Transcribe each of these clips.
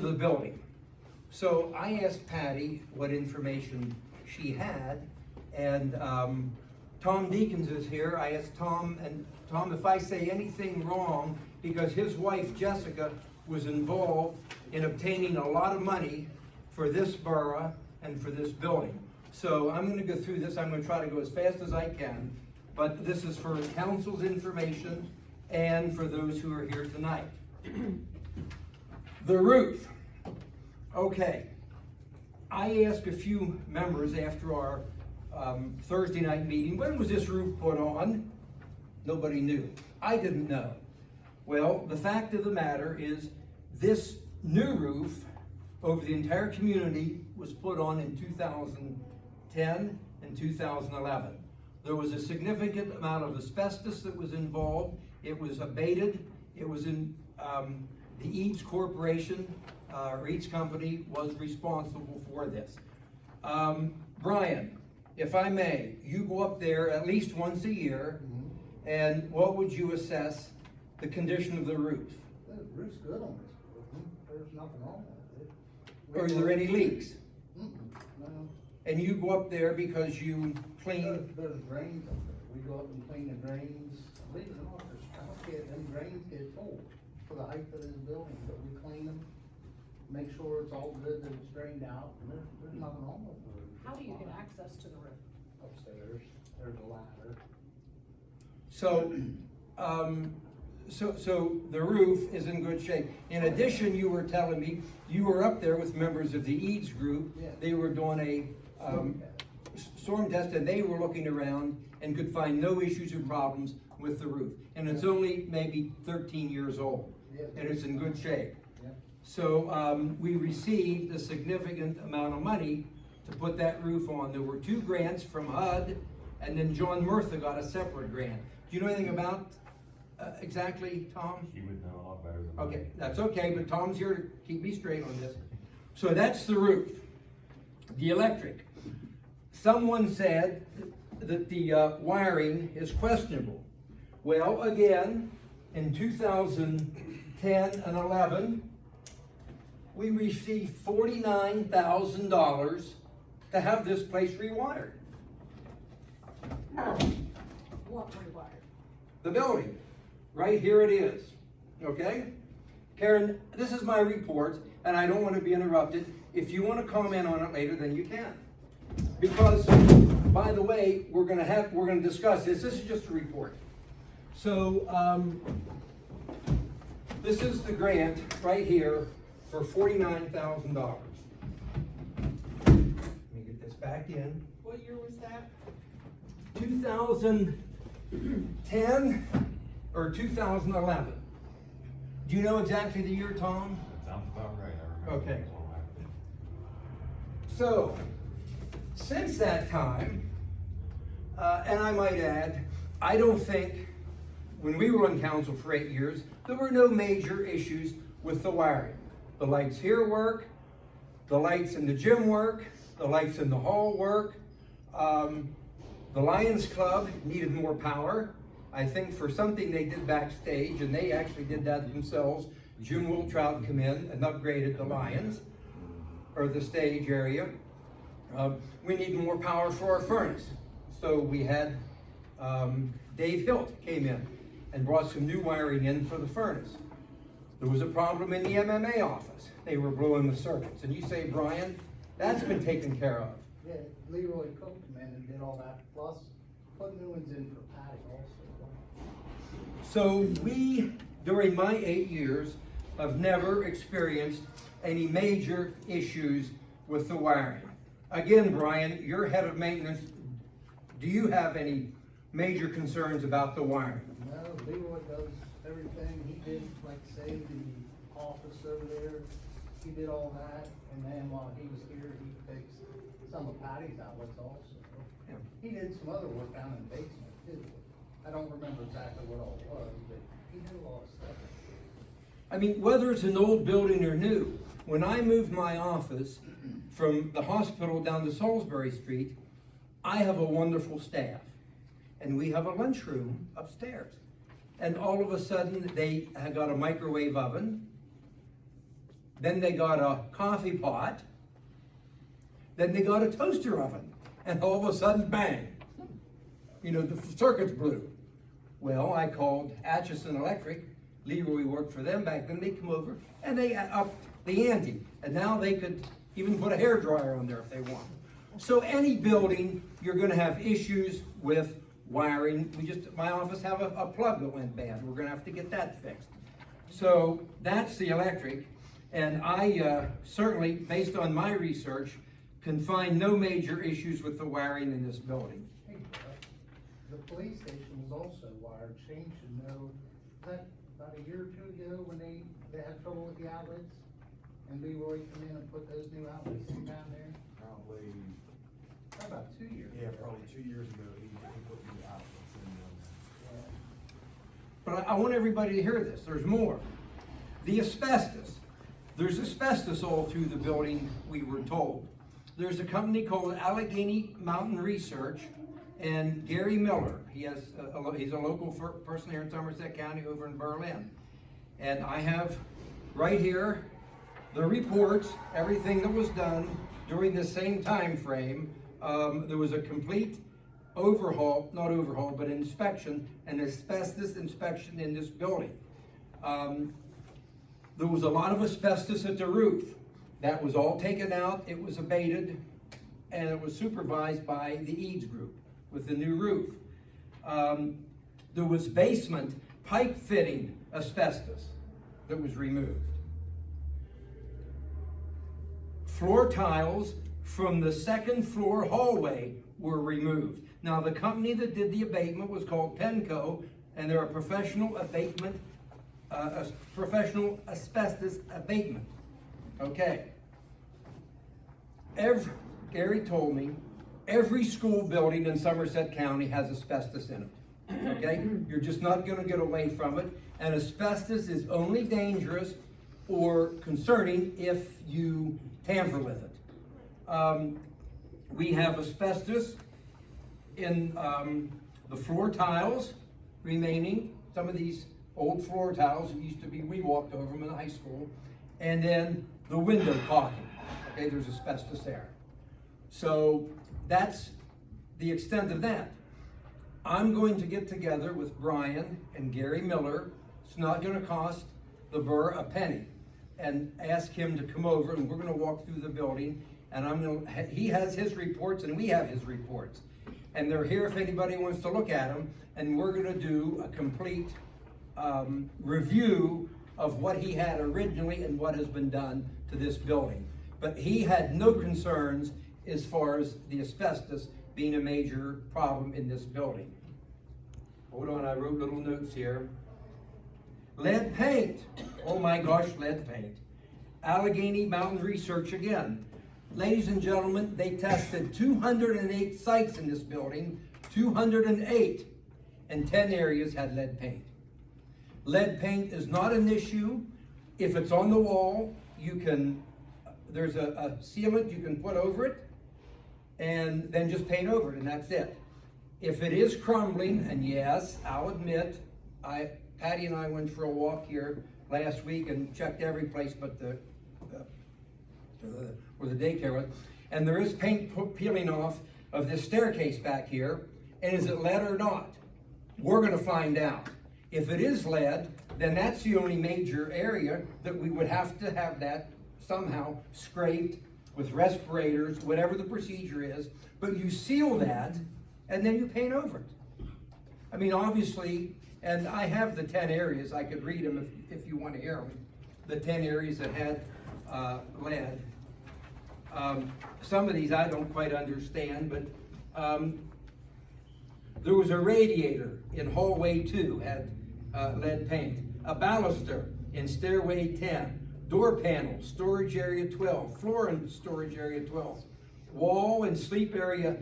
The building. So I asked Patty what information she had, and Tom Deacons is here. I asked Tom, and Tom, if I say anything wrong, because his wife Jessica was involved in obtaining a lot of money for this borough and for this building. So I'm going to go through this. I'm going to try to go as fast as I can, but this is for council's information and for those who are here tonight. The roof. Okay, I asked a few members after our Thursday night meeting, when was this roof put on? Nobody knew. I didn't know. Well, the fact of the matter is this new roof over the entire community was put on in 2010 and 2011. There was a significant amount of asbestos that was involved. It was abated. It was in the Eads Corporation, or Eads Company, was responsible for this. Brian, if I may, you go up there at least once a year, and what would you assess the condition of the roof? The roof's good on this building. There's nothing wrong with it. Are there any leaks? No. And you go up there because you clean? There's drains up there. We go up and clean the drains. Believe it or not, them drains get full for the height of this building, but we clean them, make sure it's all good, that it's drained out, and there's nothing wrong with the roof. How do you get access to the roof? Upstairs, there's a ladder. So, so the roof is in good shape. In addition, you were telling me you were up there with members of the Eads group. Yeah. They were doing a storm test, and they were looking around and could find no issues or problems with the roof. And it's only maybe 13 years old, and it's in good shape. Yeah. So we received a significant amount of money to put that roof on. There were 2 grants from HUD, and then John Murtha got a separate grant. Do you know anything about exactly, Tom? She would know a lot better than me. Okay, that's okay, but Tom's here to keep me straight on this. So that's the roof. The electric. Someone said that the wiring is questionable. Well, again, in 2010 and 11, we received $49,000 to have this place rewired. What rewired? The building, right here it is, okay? Karen, this is my report, and I don't want to be interrupted. If you want to comment on it later, then you can. Because, by the way, we're going to discuss this. This is just a report. So, this is the grant right here for $49,000. Let me get this back in. What year was that? 2010 or 2011. Do you know exactly the year, Tom? That sounds about right. I remember. Okay. So, since that time, and I might add, I don't think, when we were on council for 8 years, there were no major issues with the wiring. The lights here work, the lights in the gym work, the lights in the hall work. The Lions Club needed more power. I think for something they did backstage, and they actually did that themselves, Jim Wiltrout come in and upgraded the Lions, or the stage area. We need more power for our furnace. So we had Dave Hilt came in and brought some new wiring in for the furnace. There was a problem in the MMA office. They were blowing the circuits. And you say, Brian, that's been taken care of. Yeah, Leroy Cook came in and did all that, plus put new ones in for Patty also. So we, during my 8 years, have never experienced any major issues with the wiring. Again, Brian, you're head of maintenance. Do you have any major concerns about the wiring? No, Leroy does everything. He did, like say, the office over there. He did all that, and then while he was here, he fixed some of Patty's outlets also. Yeah. He did some other work down in the basement too. I don't remember exactly what all it was, but he did a lot of stuff. I mean, whether it's an old building or new, when I moved my office from the hospital down to Salisbury Street, I have a wonderful staff. And we have a lunchroom upstairs. And all of a sudden, they had got a microwave oven, then they got a coffee pot, then they got a toaster oven, and all of a sudden, bang, you know, the circuits blew. Well, I called Atchison Electric. Leroy worked for them back then. They come over and they upped the ante, and now they could even put a hairdryer on there if they want. So any building, you're going to have issues with wiring. My office have a plug that went bad. We're going to have to get that fixed. So that's the electric, and I certainly, based on my research, can find no major issues with the wiring in this building. Hey, the police station was also wired. Shane should know. Was that about a year or two ago when they had trouble with the outlets? And Leroy come in and put those new outlets in down there? Probably, About 2 years yeah, ago. probably 2 years ago, he put the outlets in those. But I want everybody to hear this. There's more. The asbestos. There's asbestos all through the building, we were told. There's a company called Allegheny Mountain Research, and Gary Miller, he's a local person here in Somerset County over in Berlin. And I have right here the reports, everything that was done during the same time frame. There was a complete inspection, an asbestos inspection in this building. There was a lot of asbestos at the roof. That was all taken out, it was abated, and it was supervised by the Eads Group with the new roof. There was basement pipe fitting asbestos that was removed. Floor tiles from the second floor hallway were removed. Now, the company that did the abatement was called Penco, and they're a professional abatement, professional asbestos abatement. Okay. Gary told me every school building in Somerset County has asbestos in it. Okay? You're just not going to get away from it. And asbestos is only dangerous or concerning if you tamper with it. We have asbestos in the floor tiles remaining. Some of these old floor tiles used to be, we walked over them in high school. And then the window caulking. Okay, there's asbestos there. So that's the extent of that. I'm going to get together with Brian and Gary Miller. It's not going to cost the borough a penny. And ask him to come over, and we're going to walk through the building. And he has his reports, and we have his reports. And they're here if anybody wants to look at them. And we're going to do a complete review of what he had originally and what has been done to this building. But he had no concerns as far as the asbestos being a major problem in this building. Hold on, I wrote little notes here. Lead paint. Oh my gosh, lead paint. Allegheny Mountain Research again. Ladies and gentlemen, they tested 208 sites in this building, 208, and 10 areas had lead paint. Lead paint is not an issue. If it's on the wall, there's a sealant you can put over it, and then just paint over it, and that's it. If it is crumbling, and yes, I'll admit, Patty and I went for a walk here last week and checked every place but where the daycare was, and there is paint peeling off of this staircase back here, and is it lead or not? We're going to find out. If it is lead, then that's the only major area that we would have to have that somehow scraped with respirators, whatever the procedure is, but you seal that and then you paint over it. I mean, obviously, and I have the 10 areas, I could read them if you want to hear them, the 10 areas that had lead. Some of these I don't quite understand, but there was a radiator in hallway 2, had lead paint. A baluster in stairway 10. Door panel, storage area 12. Floor in storage area 12. Wall and sleep area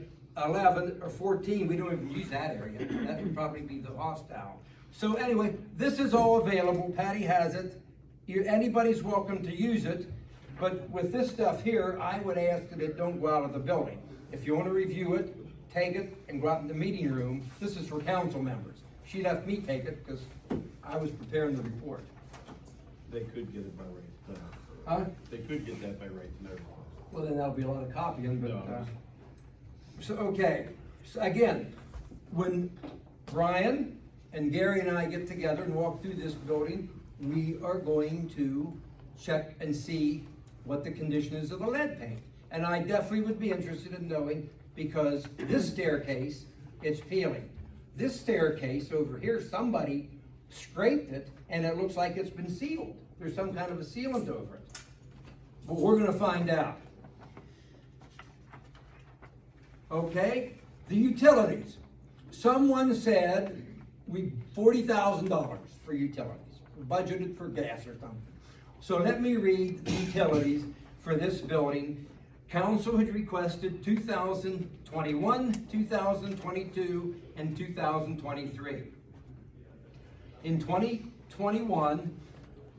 11 or 14. We don't even use that area. That would probably be the hostile. So anyway, this is all available. Patty has it. Anybody's welcome to use it. But with this stuff here, I would ask that it don't go out of the building. If you want to review it, take it and go out in the meeting room. This is for council members. She left me take it because I was preparing the report. They could get it by right. Huh? They could get that by right to their laws. Well, then that'll be a lot of copying, but, No. so, okay. So again, when Brian and Gary and I get together and walk through this building, we are going to check and see what the condition is of the lead paint. And I definitely would be interested in knowing, because this staircase, it's peeling. This staircase over here, somebody scraped it and it looks like it's been sealed. There's some kind of a sealant over it. But we're gonna find out. Okay, the utilities. Someone said $40,000 for utilities, budgeted for gas or something. So let me read the utilities for this building. Council had requested 2021, 2022, and 2023. In 2021,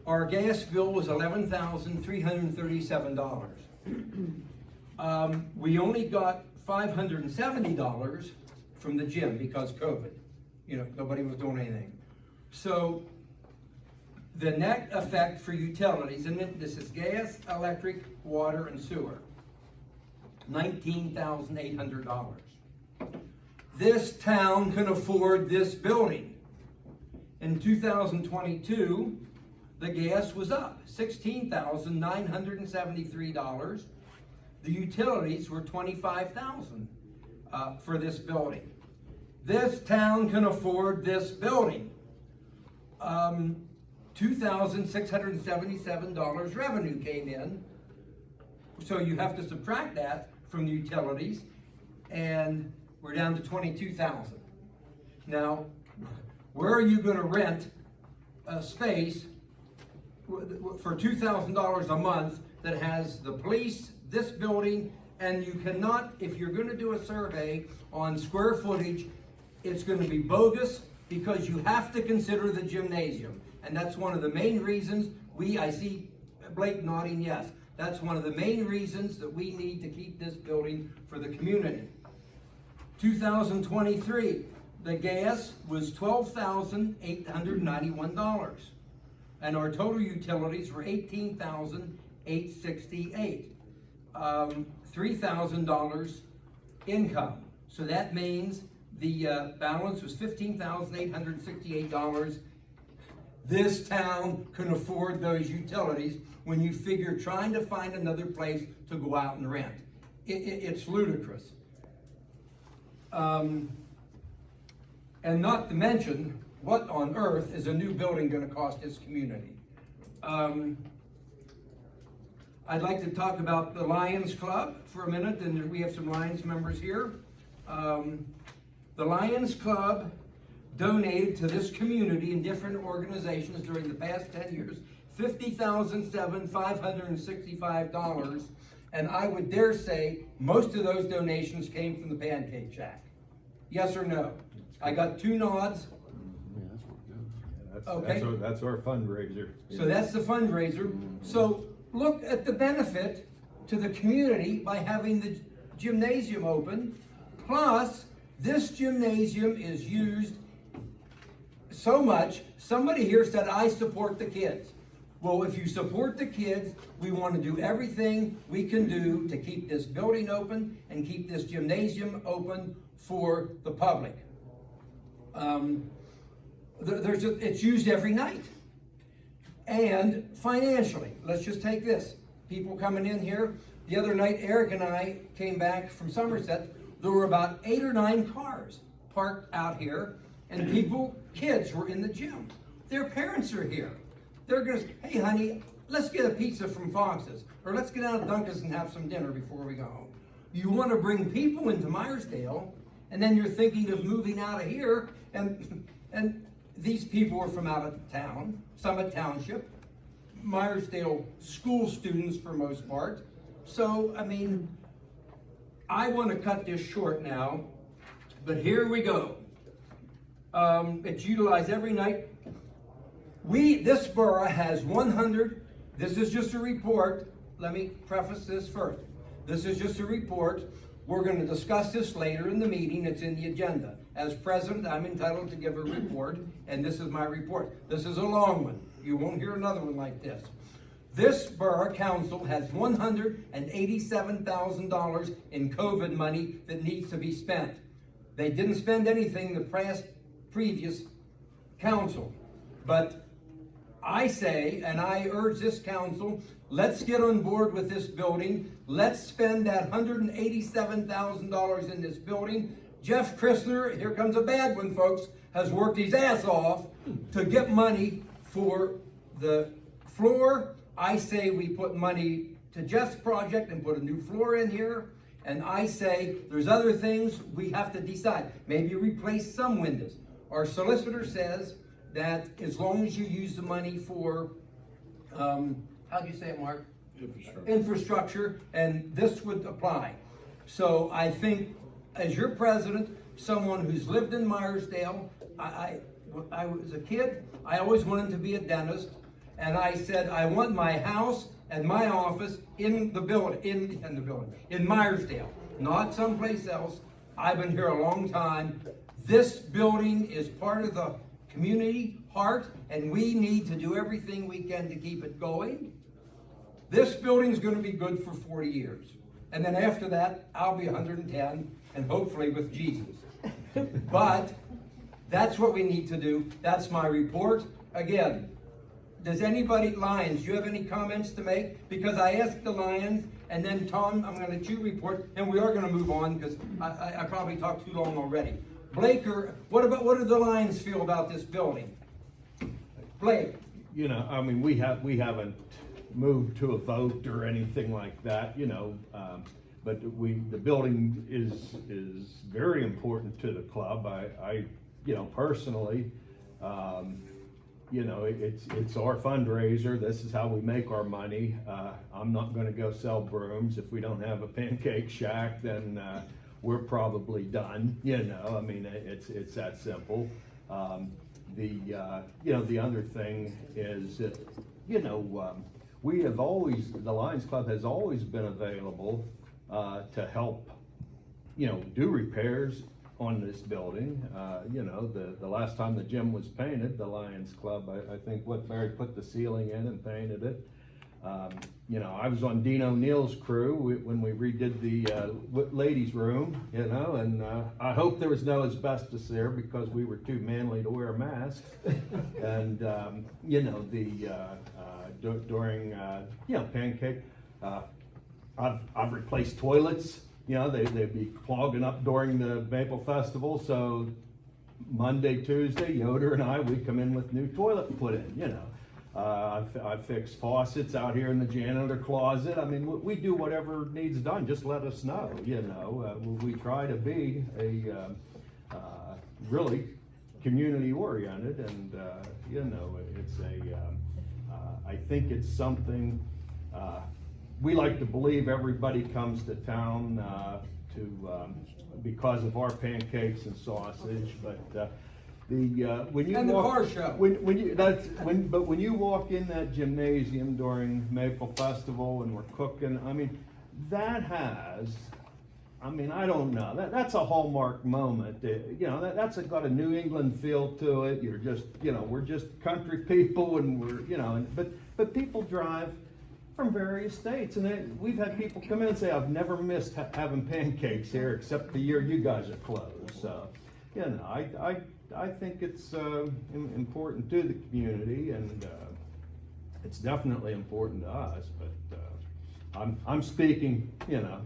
our gas bill was $11,337. We only got $570 from the gym because COVID. You know, nobody was doing anything. So the net effect for utilities, and this is gas, electric, water, and sewer, $19,800. This town can afford this building. In 2022, the gas was up $16,973. The utilities were $25,000 for this building. This town can afford this building. $2,677 revenue came in. So you have to subtract that from the utilities, and we're down to $22,000. Now, where are you gonna rent a space for $2,000 a month that has the police, this building, and you cannot, if you're gonna do a survey on square footage, it's gonna be bogus because you have to consider the gymnasium. And that's one of the main reasons I see Blake nodding yes. That's one of the main reasons that we need to keep this building for the community. 2023, the gas was $12,891. And our total utilities were $18,868. $3,000 income. So that means the balance was $15,868. This town can afford those utilities when you figure trying to find another place to go out and rent. It's ludicrous. And not to mention, what on earth is a new building going to cost this community? I'd like to talk about the Lions Club for a minute, and we have some Lions members here. The Lions Club donated to this community and different organizations during the past 10 years, $50,565, and I would dare say most of those donations came from the Pancake Shack. Yes or no? I got 2 nods. Okay. That's our fundraiser. So that's the fundraiser. So look at the benefit to the community by having the gymnasium open. Plus, this gymnasium is used so much. Somebody here said, I support the kids. Well, if you support the kids, we want to do everything we can do to keep this building open and keep this gymnasium open for the public. It's used every night. And financially, let's just take this. People coming in here. The other night, Eric and I came back from Somerset. There were about 8 or 9 cars parked out here, and kids were in the gym. Their parents are here. They're gonna say, hey honey, let's get a pizza from Fox's, or let's get out of Dunkin's and have some dinner before we go home. You wanna bring people into Meyersdale, and then you're thinking of moving out of here, and these people are from out of town, Summit Township, Meyersdale school students for most part. So, I mean, I want to cut this short now, but here we go. It's utilized every night. This borough has 100, this is just a report. Let me preface this first. This is just a report. We're going to discuss this later in the meeting. It's in the agenda. As president, I'm entitled to give a report, and this is my report. This is a long one. You won't hear another one like this. This borough council has $187,000 in COVID money that needs to be spent. They didn't spend anything the previous council. But I say, and I urge this council, let's get on board with this building. Let's spend that $187,000 in this building. Jeff Christner, here comes a bad one, folks, has worked his ass off to get money for the floor. I say we put money to Jeff's project and put a new floor in here. And I say there's other things we have to decide. Maybe replace some windows. Our solicitor says that as long as you use the money for, how do you say it, Mark? Infrastructure, and this would apply. So I think, as your president, someone who's lived in Meyersdale, I was a kid, I always wanted to be a dentist, and I said, I want my house and my office in the building, in Meyersdale, not someplace else. I've been here a long time. This building is part of the community heart, and we need to do everything we can to keep it going. This building's gonna be good for 40 years. And then after that, I'll be 110, and hopefully with Jesus. But that's what we need to do. That's my report. Again, does anybody, Lions, do you have any comments to make? Because I asked the Lions, and then Tom, I'm gonna let you report, and we are gonna move on, because I probably talked too long already. Blaker, what do the Lions feel about this building? Blake? You know, I mean, we haven't moved to a vote or anything like that, you know, but the building is very important to the club. I you know, personally, you know, it's our fundraiser. This is how we make our money. I'm not gonna go sell brooms. If we don't have a pancake shack, then we're probably done, you know. I mean, it's that simple. You know, the other thing is that, you know, the Lions Club has always been available to help, you know, do repairs on this building. You know, the last time the gym was painted, the Lions Club, I think Barry put the ceiling in and painted it. You know, I was on Dean O'Neill's crew when we redid the ladies' room, you know, and I hope there was no asbestos there because we were too manly to wear masks. And, you know, during, you know, pancake, I've replaced toilets. You know, they'd be clogging up during the Maple Festival, so Monday, Tuesday, Yoder and I, we come in with new toilet put in, you know. I fix faucets out here in the janitor closet. I mean, we do whatever needs done. Just let us know, you know. We try to be really community oriented, and you know, I think it's something, we like to believe everybody comes to town because of our pancakes and sausage, but when you and the walk, car show. But when you walk in that gymnasium during Maple Festival and we're cooking, I mean, that has, I mean, I don't know, that's a hallmark moment. You know, that's got a New England feel to it. You're just, you know, we're just country people, and we're, you know, but people drive from various states, and we've had people come in and say, I've never missed having pancakes here except the year you guys are closed. So, you know, I think it's important to the community, and it's definitely important to us. But I'm speaking, you know,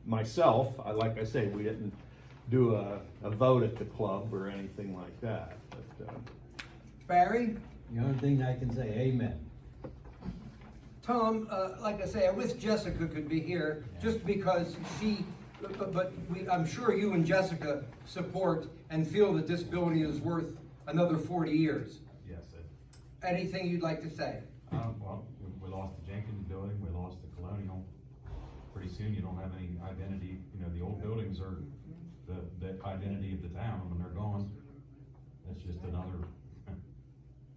myself. Like I say, we didn't do a vote at the club or anything like that. But Barry? The only thing I can say, amen. Tom, like I say, I wish Jessica could be here, just because I'm sure you and Jessica support and feel that this building is worth another 40 years. Yes, Anything you'd like to say? well, we lost the Jenkins building, we lost the Colonial. Pretty soon you don't have any identity, you know, the old buildings are the identity of the town. When they're gone, that's just another,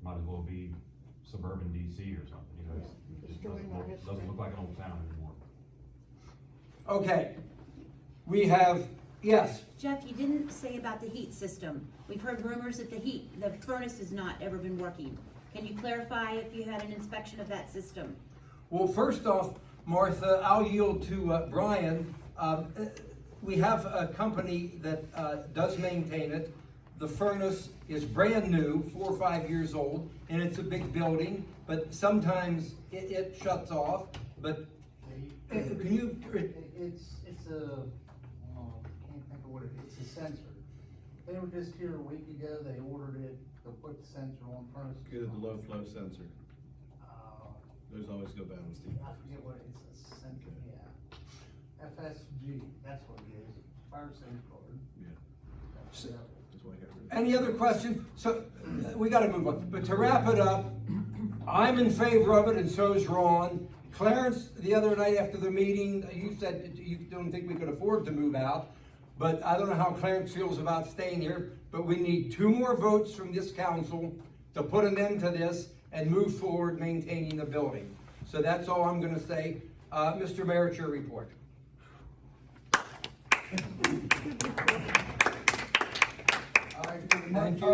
might as well be suburban DC or something, you know, it just doesn't look like an old town anymore. Okay, we have, yes, Jeff, you didn't say about the heat system. We've heard rumors that the furnace has not ever been working. Can you clarify if you had an inspection of that system? Well, first off, Martha, I'll yield to Brian. We have a company that does maintain it. The furnace is brand new, 4 or 5 years old, and it's a big building, but sometimes it shuts off. But can you? It's a, can't think of what it is, it's a sensor. They were just here a week ago, they ordered it, to put the sensor on furnace. Good, the low flow sensor. Those always go bad, Steve. I forget what it is, it's a sensor, yeah. FSG, that's what it is, fire safe card. Yeah. That's That's why I got rid of it. Any other questions? So, we gotta move on. But to wrap it up, I'm in favor of it, and so is Ron. Clarence, the other night after the meeting, you said you don't think we could afford to move out, but I don't know how Clarence feels about staying here, but we need 2 more votes from this council to put an end to this and move forward maintaining the building. So that's all I'm gonna say. Mr. Mayor, it's your report. All right, for the Thank month- you.